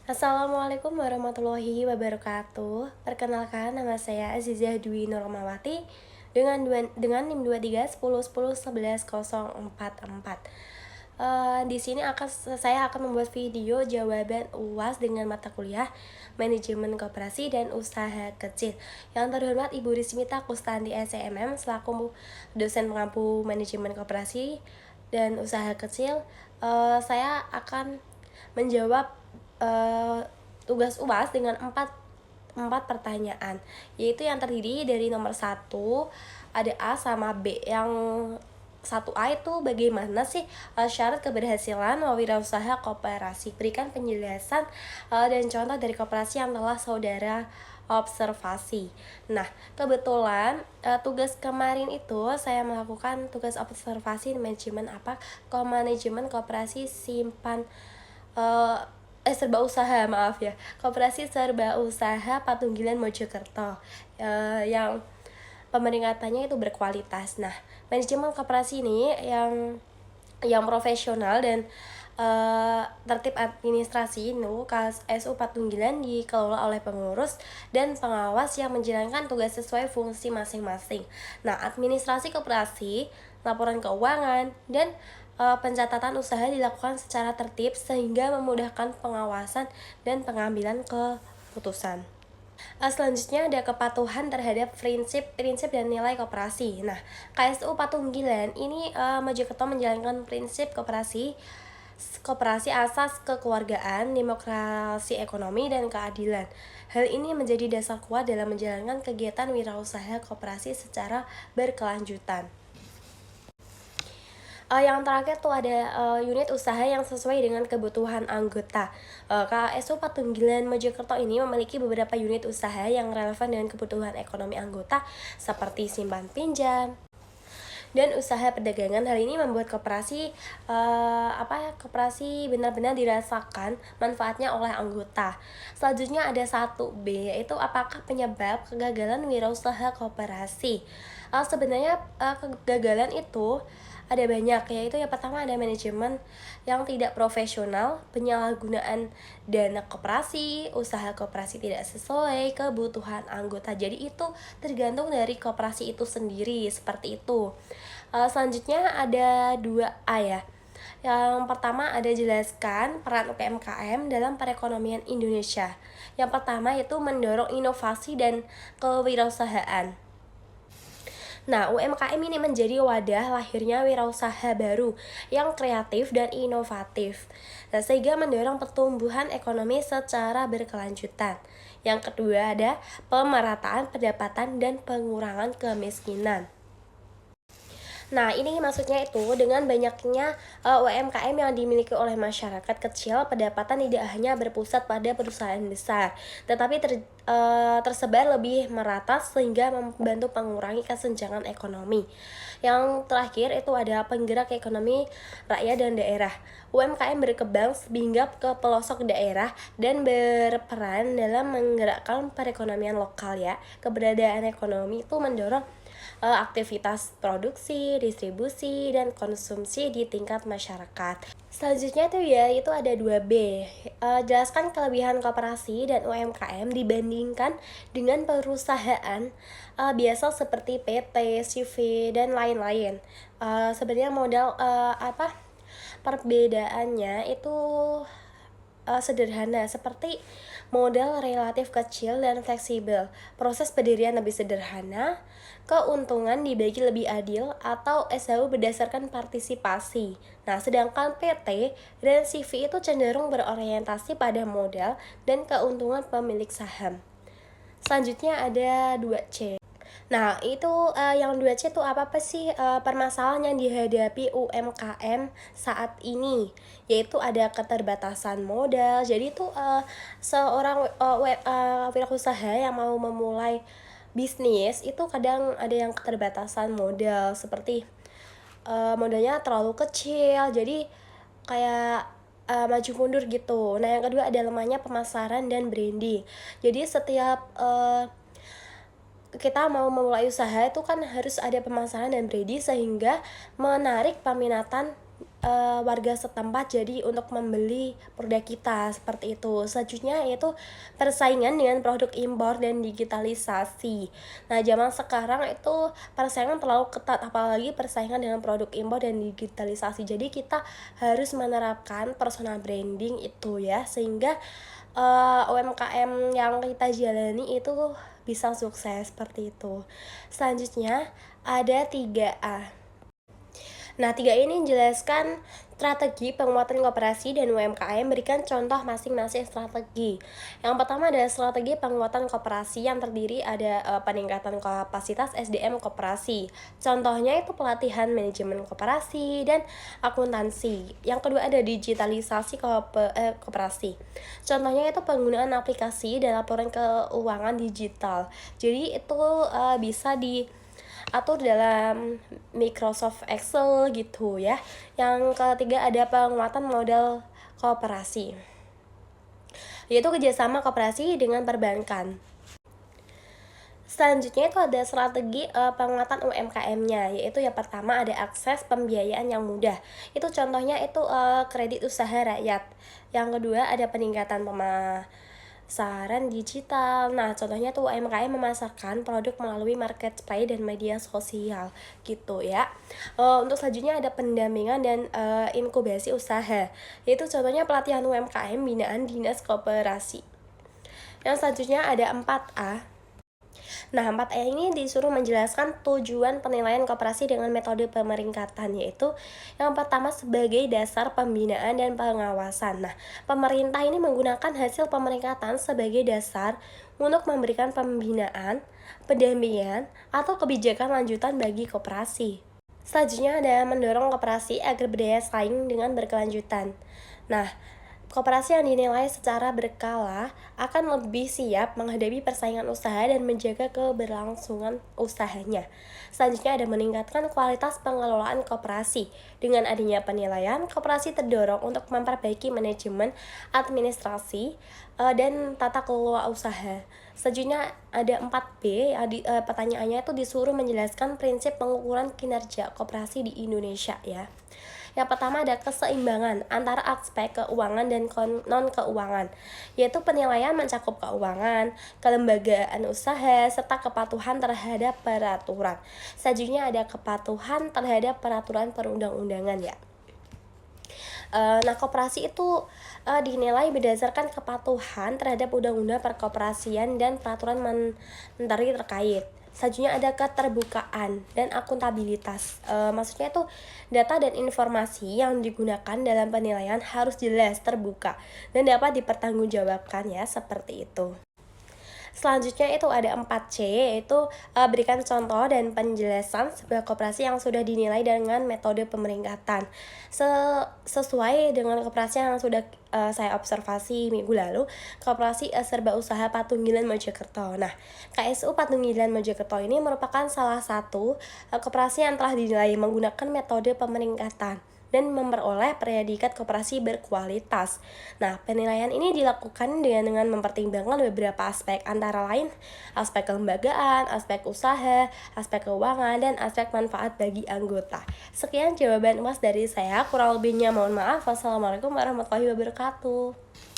Assalamualaikum warahmatullahi wabarakatuh. Perkenalkan, nama saya Azizah Dwi Nurmawati dengan NIM 2310111044. Di sini saya akan membuat video jawaban UAS dengan mata kuliah Manajemen Koperasi dan Usaha Kecil. Yang terhormat Ibu Rismita Kustandi SCMM selaku dosen pengampu Manajemen Koperasi dan Usaha Kecil. Saya akan menjawab tugas UAS dengan empat pertanyaan, yaitu yang terdiri dari nomor 1 ada A sama B. Yang 1A itu bagaimana sih syarat keberhasilan wirausaha koperasi? Berikan penjelasan dan contoh dari koperasi yang telah saudara observasi. Nah, kebetulan tugas kemarin itu saya melakukan tugas observasi manajemen manajemen koperasi simpan serba usaha, maaf ya, Koperasi Serba Usaha Patunggilan Mojokerto, yang pemeringkatannya itu berkualitas. Nah, manajemen koperasi ini yang profesional dan tertib administrasi KSU Patunggilan dikelola oleh pengurus dan pengawas yang menjalankan tugas sesuai fungsi masing-masing. Nah, administrasi koperasi, laporan keuangan, dan pencatatan usaha dilakukan secara tertib sehingga memudahkan pengawasan dan pengambilan keputusan. Selanjutnya ada kepatuhan terhadap prinsip dan nilai koperasi. Nah, KSU Patunggilan ini Mojokerto menjalankan prinsip koperasi asas kekeluargaan, demokrasi ekonomi, dan keadilan. Hal ini menjadi dasar kuat dalam menjalankan kegiatan wirausaha koperasi secara berkelanjutan. Yang terakhir tuh ada unit usaha yang sesuai dengan kebutuhan anggota. KSU Patunggilan Mojokerto ini memiliki beberapa unit usaha yang relevan dengan kebutuhan ekonomi anggota seperti simpan pinjam dan usaha perdagangan. Hal ini membuat koperasi benar-benar dirasakan manfaatnya oleh anggota. Selanjutnya ada 1B, yaitu apakah penyebab kegagalan wirausaha koperasi. Sebenarnya kegagalan itu ada banyak, yaitu yang pertama ada manajemen yang tidak profesional, penyalahgunaan dana koperasi, usaha koperasi tidak sesuai kebutuhan anggota. Jadi itu tergantung dari koperasi itu sendiri, seperti itu. Selanjutnya ada 2A ya. Yang pertama ada jelaskan peran UMKM dalam perekonomian Indonesia. Yang pertama itu mendorong inovasi dan kewirausahaan. Nah, UMKM ini menjadi wadah lahirnya wirausaha baru yang kreatif dan inovatif, sehingga mendorong pertumbuhan ekonomi secara berkelanjutan. Yang kedua ada pemerataan pendapatan dan pengurangan kemiskinan. Nah, ini maksudnya itu dengan banyaknya UMKM yang dimiliki oleh masyarakat kecil, pendapatan tidak hanya berpusat pada perusahaan besar, tetapi tersebar lebih merata sehingga membantu mengurangi kesenjangan ekonomi. Yang terakhir itu ada penggerak ekonomi rakyat dan daerah. UMKM berkembang hingga ke pelosok daerah dan berperan dalam menggerakkan perekonomian lokal ya. Keberadaan ekonomi itu mendorong aktivitas produksi, distribusi, dan konsumsi di tingkat masyarakat. Selanjutnya itu ada 2B. Jelaskan kelebihan koperasi dan UMKM dibandingkan dengan perusahaan biasa seperti PT, CV, dan lain-lain. Sebenarnya perbedaannya itu sederhana, seperti modal relatif kecil dan fleksibel, proses pendirian lebih sederhana, keuntungan dibagi lebih adil, atau SHU berdasarkan partisipasi. Nah, sedangkan PT dan CV itu cenderung berorientasi pada modal dan keuntungan pemilik saham. Selanjutnya ada 2C. Nah, itu yang 2C itu apa sih permasalahan yang dihadapi UMKM saat ini? Yaitu ada keterbatasan modal. Jadi itu seorang wirausaha yang mau memulai bisnis itu kadang ada yang keterbatasan modal, seperti modalnya terlalu kecil. Jadi kayak maju mundur gitu. Nah, yang kedua ada lemahnya pemasaran dan branding. Jadi setiap kita mau memulai usaha itu kan harus ada pemasaran dan branding sehingga menarik peminatan warga setempat jadi untuk membeli produk kita seperti itu. Selanjutnya yaitu persaingan dengan produk impor dan digitalisasi. Nah, zaman sekarang itu persaingan terlalu ketat, apalagi persaingan dengan produk impor dan digitalisasi. Jadi kita harus menerapkan personal branding itu ya, sehingga UMKM yang kita jalani itu bisa sukses seperti itu. Selanjutnya ada 3A. Nah, 3 ini menjelaskan strategi penguatan koperasi dan UMKM, berikan contoh masing-masing strategi. Yang pertama adalah strategi penguatan koperasi yang terdiri ada peningkatan kapasitas SDM koperasi. Contohnya itu pelatihan manajemen koperasi dan akuntansi. Yang kedua ada digitalisasi koperasi. Contohnya itu penggunaan aplikasi dan laporan keuangan digital. Jadi itu bisa atur dalam Microsoft Excel gitu ya. Yang ketiga ada penguatan modal koperasi, yaitu kerjasama koperasi dengan perbankan. Selanjutnya itu ada strategi penguatan UMKM-nya, yaitu yang pertama ada akses pembiayaan yang mudah. Itu contohnya itu kredit usaha rakyat. Yang kedua ada peningkatan pemasaran digital. Nah, contohnya tuh UMKM memasarkan produk melalui marketplace dan media sosial gitu ya. Untuk selanjutnya ada pendampingan dan inkubasi usaha, yaitu contohnya pelatihan UMKM binaan Dinas Koperasi. Yang selanjutnya ada 4A. Nah, 4A ini disuruh menjelaskan tujuan penilaian koperasi dengan metode pemeringkatan, yaitu yang pertama sebagai dasar pembinaan dan pengawasan. Nah, pemerintah ini menggunakan hasil pemeringkatan sebagai dasar untuk memberikan pembinaan, pendampingan, atau kebijakan lanjutan bagi koperasi. Selanjutnya ada mendorong koperasi agar berdaya saing dengan berkelanjutan. Nah, koperasi yang dinilai secara berkala akan lebih siap menghadapi persaingan usaha dan menjaga keberlangsungan usahanya. Selanjutnya ada meningkatkan kualitas pengelolaan koperasi. Dengan adanya penilaian, koperasi terdorong untuk memperbaiki manajemen, administrasi, dan tata kelola usaha. Selanjutnya ada 4B, pertanyaannya itu disuruh menjelaskan prinsip pengukuran kinerja koperasi di Indonesia ya. Yang pertama ada keseimbangan antara aspek keuangan dan non-keuangan, yaitu penilaian mencakup keuangan, kelembagaan usaha, serta kepatuhan terhadap peraturan. Selanjutnya ada kepatuhan terhadap peraturan perundang-undangan ya. Nah, koperasi itu dinilai berdasarkan kepatuhan terhadap undang-undang perkoperasian dan peraturan menteri terkait. Selanjutnya ada keterbukaan dan akuntabilitas. Maksudnya itu data dan informasi yang digunakan dalam penilaian harus jelas, terbuka, dan dapat dipertanggungjawabkan ya, seperti itu. Selanjutnya itu ada 4C, yaitu berikan contoh dan penjelasan sebuah koperasi yang sudah dinilai dengan metode pemeringkatan. Sesuai dengan koperasi yang sudah saya observasi minggu lalu, koperasi serba usaha Patunggilan Mojokerto. Nah, KSU Patunggilan Mojokerto ini merupakan salah satu koperasi yang telah dinilai menggunakan metode pemeringkatan dan memperoleh predikat koperasi berkualitas. Nah, penilaian ini dilakukan dengan mempertimbangkan beberapa aspek, antara lain aspek kelembagaan, aspek usaha, aspek keuangan, dan aspek manfaat bagi anggota. Sekian jawaban UAS dari saya, kurang lebihnya mohon maaf. Wassalamualaikum warahmatullahi wabarakatuh.